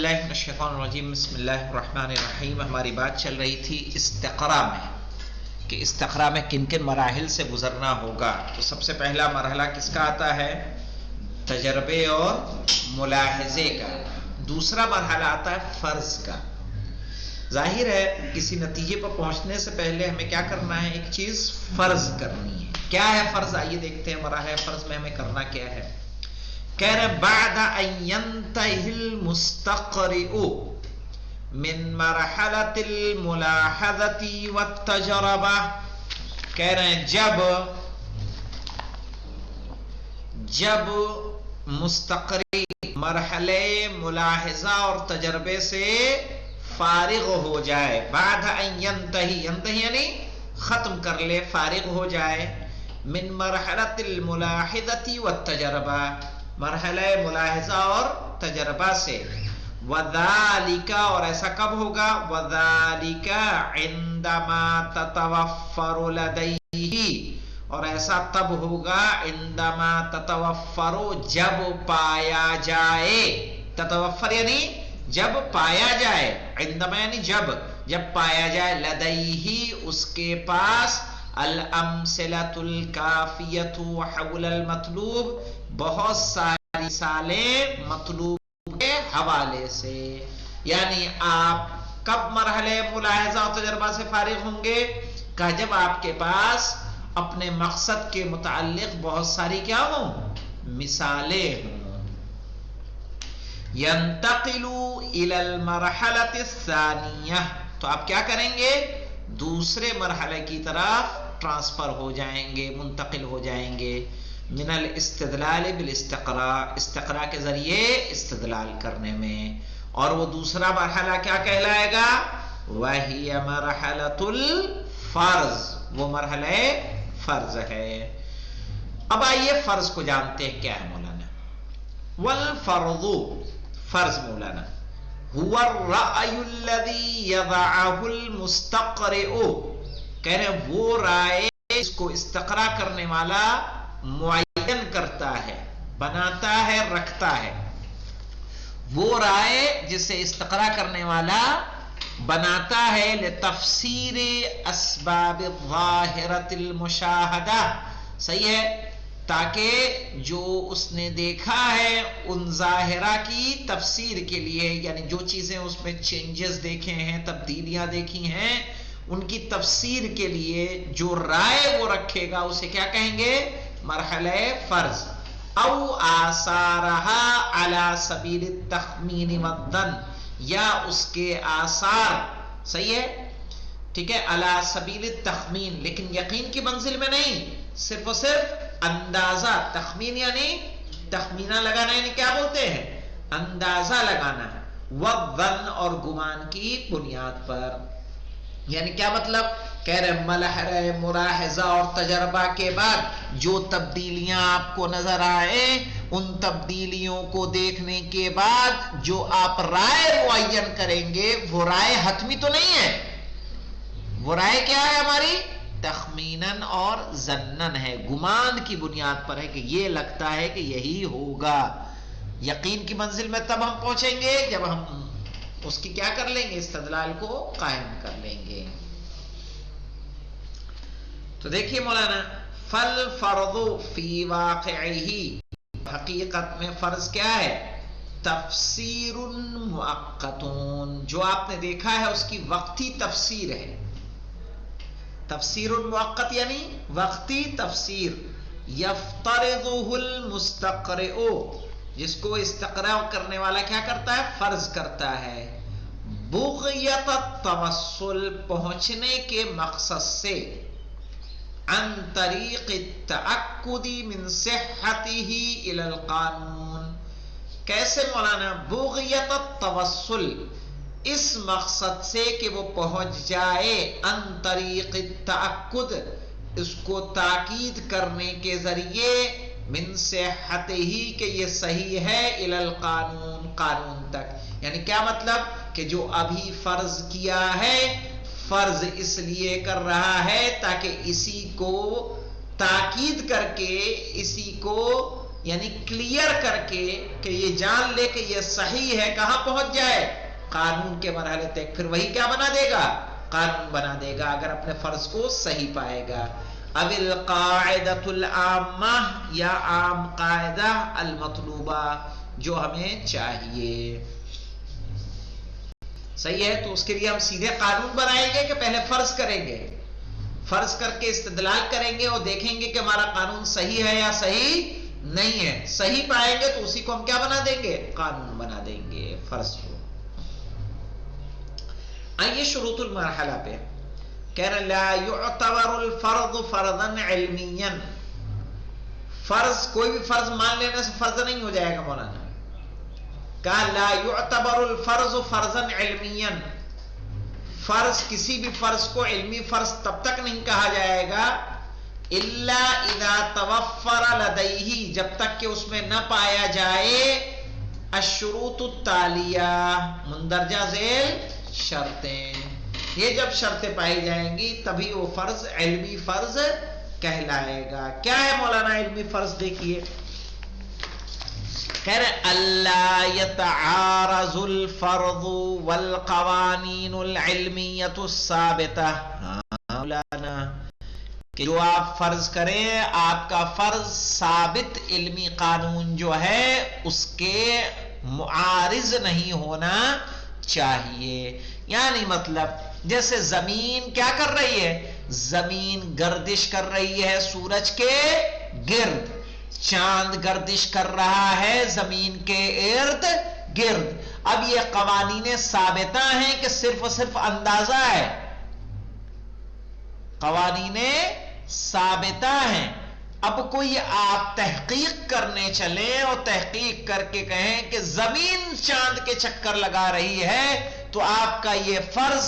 باللہ من الشیطان الرجیم، بسم اللہ الرحمن الرحیم۔ ہماری بات چل رہی تھی استقراء میں کہ استقراء میں کن کن مراحل سے گزرنا ہوگا۔ تو سب سے پہلا مرحلہ کس کا آتا ہے؟ تجربے اور ملاحظے کا۔ دوسرا مرحلہ آتا ہے فرض کا۔ ظاہر ہے کسی نتیجے پر پہنچنے سے پہلے ہمیں کیا کرنا ہے؟ ایک چیز فرض کرنی ہے۔ کیا ہے فرض؟ آئیے دیکھتے ہیں مراحل فرض میں ہمیں کرنا کیا ہے۔ کہہ رہے بعد ان ينتهي المستقرئ من مرحلة الملاحظة والتجربة، کہہ رہے ہیں جب مستقری مرحلے ملاحظہ اور تجربے سے فارغ ہو جائے، بعد ان ينتهي یعنی ختم کر لے، فارغ ہو جائے، من مرحلة الملاحظة والتجربة، مرحلہ ملاحظہ اور تجربہ سے، وذالک اور ایسا کب ہوگا؟ وذالک عندما تتوفر لدیہ، اور ایسا تب ہوگا عندما تتوفر جب پایا جائے، تتوفر یعنی جب پایا جائے، عندما یعنی جب پایا جائے، لدیہ اس کے پاس، الامثلۃ الکافیۃ حول المطلوب بہت ساری مثالیں مطلوب کے حوالے سے۔ یعنی آپ کب مرحلے ملاحظہ اور تجربہ سے فارغ ہوں گے؟ کہ جب آپ کے پاس اپنے مقصد کے متعلق بہت ساری کیا ہوں؟ مثالیں ہوں۔ ينتقل الى المرحلة الثانیہ، تو آپ کیا کریں گے؟ دوسرے مرحلے کی طرف ٹرانسفر ہو جائیں گے، منتقل ہو جائیں گے، من الاستدلال بالاستقراء، استقراء کے ذریعے استدلال کرنے میں۔ اور وہ دوسرا مرحلہ کیا کہلائے گا؟ وَهِيَ مَرْحَلَةُ الْفَرْض، وہ مرحلہ فرض ہے۔ اب آئیے فرض کو جانتے ہیں کیا ہے مولانا۔ والفرض، فرض مولانا، هو الرأي الذي يضعه المستقرئ، کہہ رہے ہیں وہ رائے اس کو استقراء کرنے والا معین کرتا ہے، بناتا ہے، رکھتا ہے۔ وہ رائے جسے استقراء کرنے والا بناتا ہے، لتفسیر اسباب الظاہرۃ المشاہدہ، صحیح ہے، تاکہ جو اس نے دیکھا ہے ان ظاہرہ کی تفسیر کے لیے، یعنی جو چیزیں اس میں چینجز دیکھے ہیں، تبدیلیاں دیکھی ہیں، ان کی تفسیر کے لیے جو رائے وہ رکھے گا اسے کیا کہیں گے؟ مرحلہ فرض۔ او آثارہا علی سبیل التخمین والظن، یا اس کے آثار، صحیح ہے، ٹھیک ہے، علی سبیل التخمین، لیکن یقین کی منزل میں نہیں، صرف و صرف اندازہ، تخمین یعنی تخمینہ لگانا، یعنی کیا بولتے ہیں؟ اندازہ لگانا ہے، والظن اور گمان کی بنیاد پر۔ یعنی کیا مطلب؟ کہہ رہے مرحلہ ملاحظہ اور تجربہ کے بعد جو تبدیلیاں آپ کو نظر آئے، ان تبدیلیوں کو دیکھنے کے بعد جو آپ رائے معین کریں گے، وہ رائے حتمی تو نہیں ہے، وہ رائے کیا ہے ہماری؟ تخمیناً اور ظناً ہے، گمان کی بنیاد پر ہے کہ یہ لگتا ہے کہ یہی ہوگا۔ یقین کی منزل میں تب ہم پہنچیں گے جب ہم اس کی کیا کر لیں گے؟ استدلال کو قائم کر لیں گے۔ تو دیکھیے مولانا، فالفرض فی واقعہ، حقیقت میں فرض کیا ہے؟ تفسیر مؤقت، جو آپ نے دیکھا ہے اس کی وقتی تفسیر ہے۔ تفسیر مؤقت یعنی وقتی تفسیر، یفترضہ المستقرئ، جس کو استقراء کرنے والا کیا کرتا ہے؟ فرض کرتا ہے، بغیت التوصل، پہنچنے کے مقصد سے، عن طریق التأکد من صحتہ الی القانون۔ کیسے مولانا؟ بغیت التوصل، اس مقصد سے کہ وہ پہنچ جائے، عن طریق التأکد، اس کو تاکید کرنے کے ذریعے، من صحتہ کہ یہ صحیح ہے، الی القانون، قانون تک۔ یعنی کیا مطلب؟ کہ جو ابھی فرض کیا ہے، فرض اس لیے کر رہا ہے تاکہ اسی کو تاکید کر کے، اسی کو یعنی کلیئر کر کے کہ یہ جان لے کہ یہ صحیح ہے، کہاں پہنچ جائے؟ قانون کے مرحلے تک. پھر وہی کیا بنا دے گا؟ قانون بنا دے گا، اگر اپنے فرض کو صحیح پائے گا. اب القاعدۃ العامہ، یا عام قاعدہ المطلوبہ، جو ہمیں چاہیے. صحیح ہے، تو اس کے لیے ہم سیدھے قانون بنائیں گے کہ پہلے فرض کریں گے؟ فرض کر کے استدلال کریں گے اور دیکھیں گے کہ ہمارا قانون صحیح ہے یا صحیح نہیں ہے. صحیح پائیں گے تو اسی کو ہم کیا بنا دیں گے؟ قانون بنا دیں گے فرض کو. آئیے شروط المرحلہ پہ. کہہ رہے لا يعتبر الفرض فرضا علمیا. فرض، کوئی بھی فرض مان لینے سے فرض نہیں ہو جائے گا. مولانا کہا لا يعتبر الفرض فرضا علمیا. فرض، کسی بھی فرض کو علمی فرض تب تک نہیں کہا جائے گا الا اذا توفر لدیہ، جب تک کہ اس میں نہ پایا جائے الشروط التالیہ، مندرجہ ذیل شرطیں. یہ جب شرطیں پائی جائیں گی تبھی وہ فرض علمی فرض کہلائے گا. کیا ہے مولانا علمی فرض؟ دیکھیے کہہ رہے اللہ یتعارض الفرض والقوانین العلمیۃ الثابتہ. مولانا کہ جو آپ فرض کریں، آپ کا فرض ثابت علمی قانون جو ہے اس کے معارض نہیں ہونا چاہیے. یعنی مطلب جیسے زمین کیا کر رہی ہے؟ زمین گردش کر رہی ہے سورج کے گرد، چاند گردش کر رہا ہے زمین کے ارد گرد. اب یہ قوانین ثابتہ ہیں کہ صرف اور صرف اندازہ ہے؟ قوانین ثابتہ ہیں. اب کوئی آپ تحقیق کرنے چلیں اور تحقیق کر کے کہیں کہ زمین چاند کے چکر لگا رہی ہے، تو آپ کا یہ فرض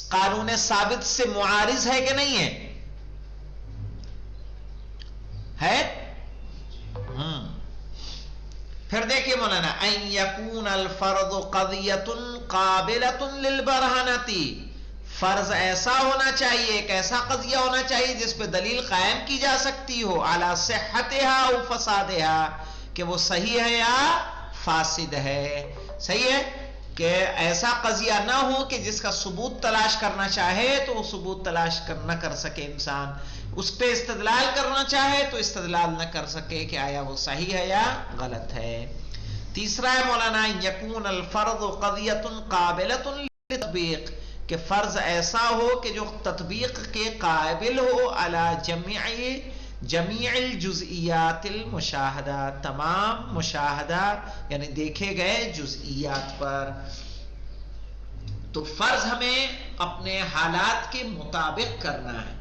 قانون ثابت سے معارض ہے کہ نہیں ہے؟ ہے. پھر دیکھیے مولانا ان یکون الفرض قضیۃ قابلۃ للبرہنۃ. فرض ایسا ہونا چاہیے، ایک ایسا قضیہ ہونا چاہیے جس پہ دلیل قائم کی جا سکتی ہو، علی صحتها او فسادها، کہ وہ صحیح ہے یا فاسد ہے. صحیح ہے کہ ایسا قضیہ نہ ہو کہ جس کا ثبوت تلاش کرنا چاہے تو وہ ثبوت تلاش نہ کر سکے انسان، اس پہ استدلال کرنا چاہے تو استدلال نہ کر سکے کہ آیا وہ صحیح ہے یا غلط ہے. تیسرا ہے مولانا یکون الفرض قضیۃ قابلۃ للتطبیق، کہ فرض ایسا ہو کہ جو تطبیق کے قابل ہو علی جمیع الجزئیات المشاہدہ، تمام مشاہدات یعنی دیکھے گئے جزئیات پر. تو فرض ہمیں اپنے حالات کے مطابق کرنا ہے.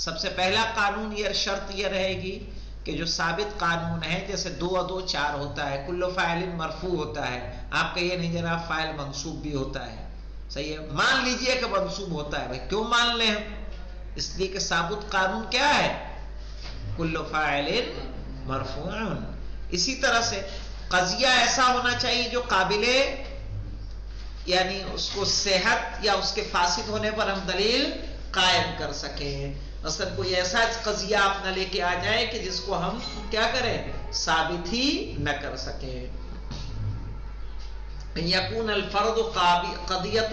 سب سے پہلا قانون یہ شرط یہ رہے گی کہ جو ثابت قانون ہے، جیسے 2 اور 2 4 ہوتا ہے، کل فاعل مرفوع ہوتا ہے. آپ کہیے نہیں جناب فاعل منصوب بھی ہوتا ہے. صحیح ہے، مان لیجئے کہ منصوب ہوتا ہے. بھائی کیوں مان لیں ہم؟ اس لیے کہ ثابت قانون کیا ہے؟ کل فاعل مرفوع. اسی طرح سے قضیہ ایسا ہونا چاہیے جو قابل، یعنی اس کو صحت یا اس کے فاسد ہونے پر ہم دلیل قائم کر سکیں. مثلا کوئی ایسا قضیہ آپ نہ لے کے آ جائیں کہ جس کو ہم کیا کریں؟ ثابت ہی نہ کر سکیں. یکون الفرض قضیۃ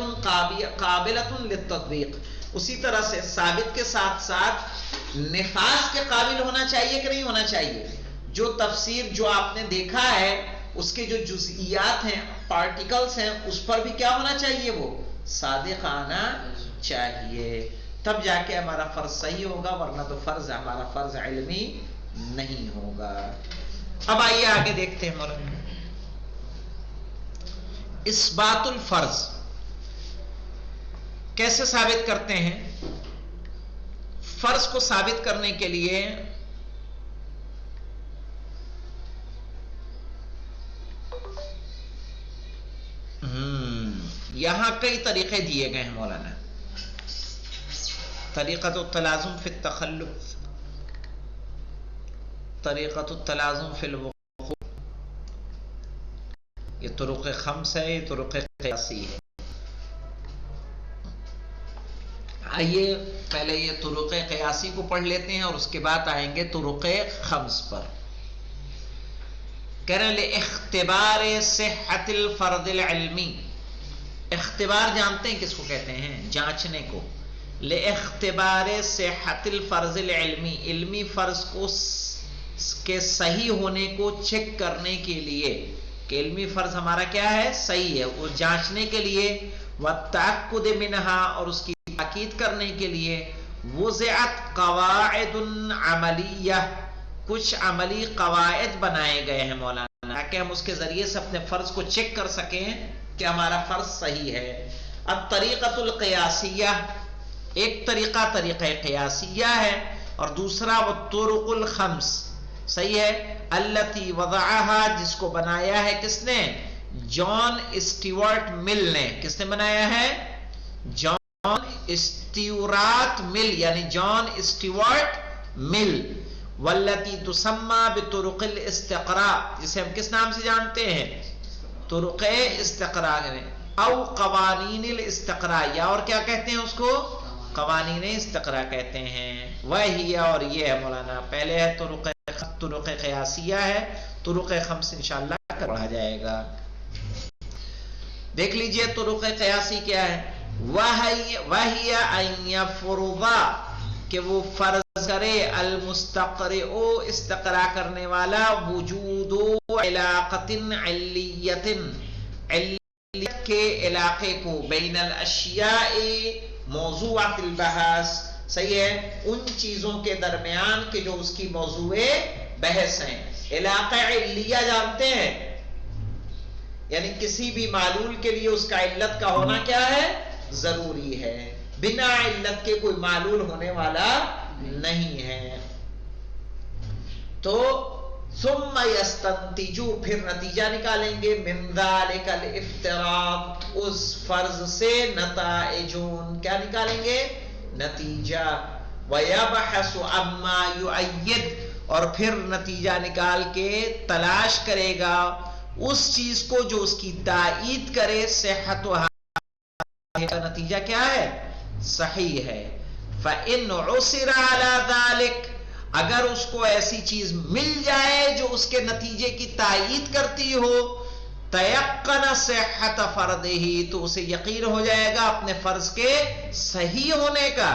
قابلۃ للتطبیق. اسی طرح سے ثابت کے ساتھ ساتھ نفاذ کے قابل ہونا چاہیے کہ نہیں ہونا چاہیے؟ جو تفسیر جو آپ نے دیکھا ہے اس کے جو جزئیات ہیں، پارٹیکلز ہیں، اس پر بھی کیا ہونا چاہیے؟ وہ صادق آنا چاہیے. تب جا کے ہمارا فرض صحیح ہوگا، ورنہ تو فرض ہمارا فرض علمی نہیں ہوگا. اب آئیے آگے دیکھتے ہیں مولانا اثبات الفرض کیسے ثابت کرتے ہیں. فرض کو ثابت کرنے کے لیے یہاں کئی طریقے دیے گئے ہیں مولانا. طریقۃ التلازم فی التخلف، طریقۃ التلازم فی الوقوع، یہ طرق خمس ہے، یہ طرق قیاسی ہے. آئیے پہلے یہ طرق قیاسی کو پڑھ لیتے ہیں اور اس کے بعد آئیں گے طرق خمس پر. کہہ رہے اختبار صحت الفرض العلمی. اختبار جانتے ہیں کس کو کہتے ہیں؟ جانچنے کو. اختبار صحت الفرض العلمی، علمی فرض کو کے صحیح ہونے کو چیک کرنے کے لیے کہ علمی فرض ہمارا کیا ہے؟ صحیح ہے، وہ جانچنے کے لیے. والتأکد منہا، اور اس کی تاکید کرنے کے لیے. وضعت قواعد عملیہ، کچھ عملی قواعد بنائے گئے ہیں مولانا تاکہ ہم اس کے ذریعے سے اپنے فرض کو چیک کر سکیں کہ ہمارا فرض صحیح ہے. الطریقۃ القیاسیہ، ایک طریقہ طریقہ قیاسیہ ہے، اور دوسرا والطرق الخمس، صحیح ہے. التی وضعها، جس کو بنایا ہے کس نے؟ جان اسٹیورٹ مل نے. کس نے بنایا ہے؟ جان اسٹیورٹ مل، یعنی جان اسٹیورٹ مل. والتی تسمى بطرق الاستقراء، جسے ہم کس نام سے جانتے ہیں؟ طرق استقراء او قوانین الاستقراء، یا اور کیا کہتے ہیں اس کو؟ قوانین استقراء کہتے ہیں. وہی، اور یہ ہے مولانا، پہلے ہے طرق قیاسیہ ہے، طرق خمس انشاءاللہ پڑھا جائے گا. دیکھ لیجئے طرق قیاسی کیا ہے. وہی ان یفرض، کہ وہ فرض کرے، المستقرئ، استقراء کرنے والا، وجود علاقۃ علیۃ، علیت کے علاقے کو، بین الاشیاء موضوعۃ البحث، صحیح ہے، ان چیزوں کے درمیان کہ جو اس کی موضوع بحث ہیں. علاقہ علیہ جانتے ہیں؟ یعنی کسی بھی معلول کے لیے اس کا علت کا ہونا کیا ہے؟ ضروری ہے. بنا علت کے کوئی معلول ہونے والا نہیں ہے. تو ثم یستنتجو، پھر نتیجہ نکالیں گے، من ذالک الافتراض، اس فرض سے نتائجون، کیا نکالیں گے؟ نتیجہ. ویبحث عما یؤید، اور پھر نتیجہ نکال کے تلاش کرے گا اس چیز کو جو اس کی تائید کرے صحت و کا نتیجہ کیا ہے؟ صحیح ہے. فإن عثر على ذلك، اگر اس کو ایسی چیز مل جائے جو اس کے نتیجے کی تائید کرتی ہو، تیقن صحت فرضہ، تو اسے یقین ہو جائے گا اپنے فرض کے صحیح ہونے کا.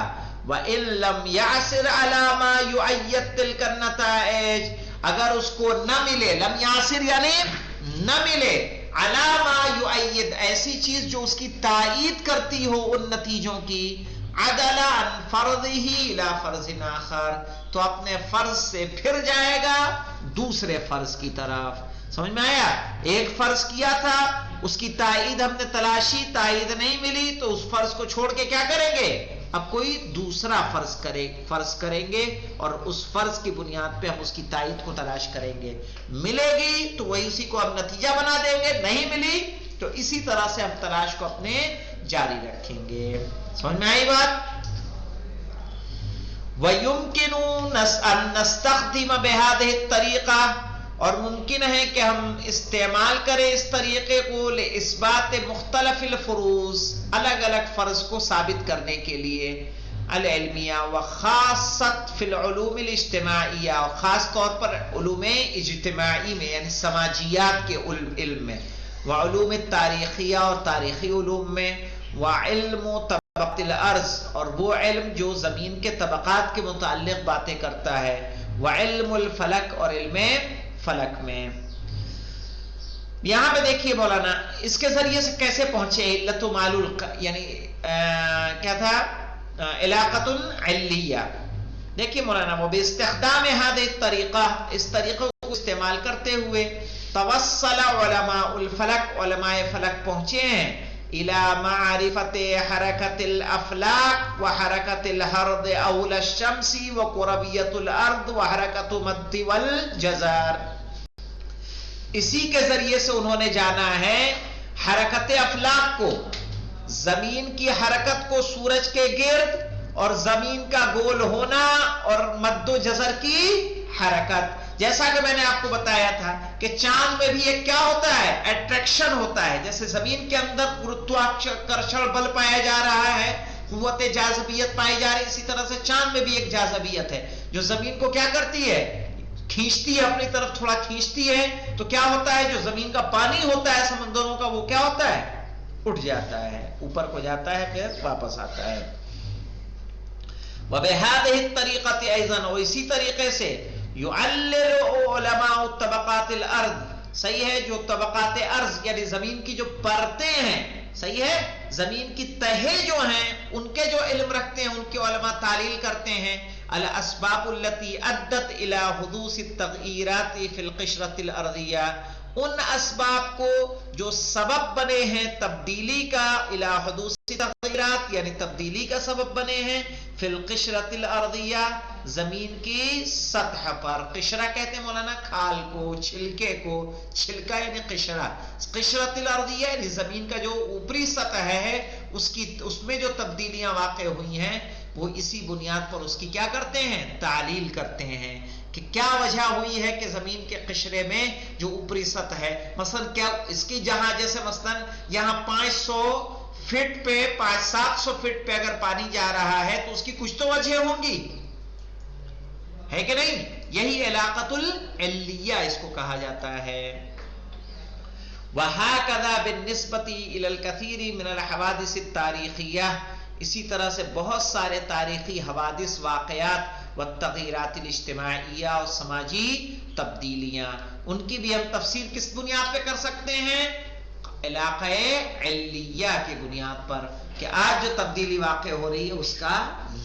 وإن لم يعثر على ما يؤيد تلك النتائج، اگر اس کو نہ ملے، لم يعثر یعنی نہ ملے، على ما يؤيد، ایسی چیز جو اس کی تائید کرتی ہو ان نتیجوں کی، عدل عن فرضہ الى فرض آخر، تو اپنے فرض سے پھر جائے گا دوسرے فرض کی طرف. سمجھ میں آیا؟ ایک فرض کیا تھا، اس کی تائید ہم نے تلاشی، تائید نہیں ملی، تو اس فرض کو چھوڑ کے کیا کریں گے؟ اب کوئی دوسرا فرض کریں گے، اور اس فرض کی بنیاد پہ ہم اس کی تائید کو تلاش کریں گے. ملے گی تو وہی اسی کو ہم نتیجہ بنا دیں گے، نہیں ملی تو اسی طرح سے ہم تلاش کو اپنے جاری رکھیں گے. سمجھ میں آئی بات؟ وَيُمْكِنُ أَن نَسْتَخْدِمَ بِهَذِهِ الطَّرِيقَةِ، اور ممکن ہے کہ ہم استعمال کریں اس طریقے کو لِإِثْبَاتِ مُخْتَلِفِ الْفُرُوض، الگ الگ فرض کو ثابت کرنے کے لیے، العلمیہ وخاصت فی العلوم الاجتماعیہ، اور خاص طور پر علوم اجتماعی میں یعنی سماجیات کے علم میں، وعلوم التاریخیہ اور تاریخی علوم میں، وعلم طبقۃ الارض، اور وہ علم جو زمین کے طبقات کے متعلق باتیں کرتا ہے، وعلم الفلک، اور علم فلک میں. یہاں پہ دیکھیے مولانا اس کے ذریعے سے کیسے پہنچے علت و معلول، یعنی کیا تھا؟ علاقۃ علیہ. دیکھیے مولانا وہ باستخدام هذه الطریقہ، اس طریقے کو استعمال کرتے ہوئے، توصل علماء الفلک، علماء فلک پہنچے ہیں، الى معرفت حرکت الافلاک وحرکت الارض اول الشمس وقربیت الارض وحرکت مد والجزر. اسی کے ذریعے سے انہوں نے جانا ہے حرکت افلاک کو، زمین کی حرکت کو سورج کے گرد، اور زمین کا گول ہونا، اور مد و جزر کی حرکت. جیسا کہ میں نے آپ کو بتایا تھا کہ چاند میں بھی ایک کیا ہوتا ہے؟ اٹریکشن ہوتا ہے. جیسے زمین کے اندر گروتواکرشن بل پایا جا رہا ہے، قوت جاذبیت پائی جا رہی ہے، اسی طرح سے چاند میں بھی ایک جاذبیت ہے جو زمین کو کیا کرتی ہے؟ کھینچتی ہے اپنی طرف، تھوڑا کھینچتی ہے تو کیا ہوتا ہے، جو زمین کا پانی ہوتا ہے سمندروں کا وہ کیا ہوتا ہے، اٹھ جاتا ہے، اوپر کو جاتا ہے، پھر واپس آتا ہے۔ وَبِهَذِهِ الطَّرِيقَةِ أَيْضًا، اور اسی طریقے سے يُعَلِّلُ عُلَمَاءُ طبقات الارض، صحیح ہے، جو طبقات ارض یعنی زمین کی جو پرتیں ہیں، صحیح ہے، زمین کی تہے جو ہیں ان کے جو علم رکھتے ہیں ان کے علماء تعلیل کرتے ہیں الاسباب التي ادت الى حدوث التغیرات فی القشرۃ الارضیہ، ان اسباب کو جو سبب بنے ہیں تبدیلی کا، الى حدوث تغیرات یعنی تبدیلی کا سبب بنے ہیں، فی القشرۃ الارضیہ زمین کی سطح پر۔ قشرہ کہتے ہیں مولانا کھال کو، چھلکے کو، چھلکا یعنی قشرہ، قشرۃ الارضیہ یعنی زمین کا جو اوپری سطح ہے اس میں جو تبدیلیاں واقع ہوئی ہیں وہ اسی بنیاد پر اس کی کیا کرتے ہیں، تعلیل کرتے ہیں کہ کیا وجہ ہوئی ہے کہ زمین کے قشرے میں جو اوپری سطح ہے، مثلا کیا اس کی جہاں جیسے مثلا یہاں 500 فٹ پہ 700 فٹ پہ اگر پانی جا رہا ہے تو اس کی کچھ تو وجہ ہوں گی، ہے کہ نہیں؟ یہی علاقۃ العلیہ اس کو کہا جاتا ہے۔ وَهَكَذَا بِالنِّسْبَةِ إِلَى الْكَثِيرِ مِنَ الْحَوَادِثِ التَّارِيخِيَّةِ، اسی طرح سے بہت سارے تاریخی حوادث، واقعات، والتغیرات الاجتماعیہ اور سماجی تبدیلیاں، ان کی بھی ہم تفسیر کس بنیاد پہ کر سکتے ہیں، علاقہ علیہ کی بنیاد پر، کہ آج جو تبدیلی واقع ہو رہی ہے اس کا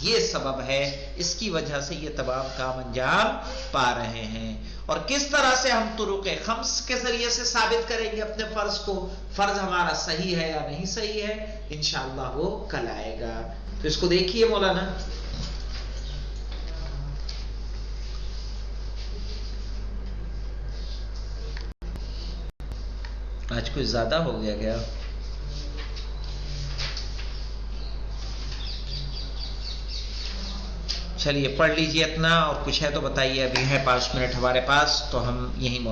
یہ سبب ہے، اس کی وجہ سے یہ تمام کام انجام پا رہے ہیں۔ اور کس طرح سے ہم طرق خمس کے ذریعے سے ثابت کریں گے اپنے فرض کو، فرض ہمارا صحیح ہے یا نہیں صحیح ہے، انشاءاللہ وہ کل آئے گا۔ تو اس کو دیکھیے مولانا، آج کچھ زیادہ ہو گیا کیا؟ چلیے پڑھ لیجیے اتنا، اور کچھ ہے تو بتائیے، ابھی ہے 5 منٹ ہمارے پاس تو ہم یہیں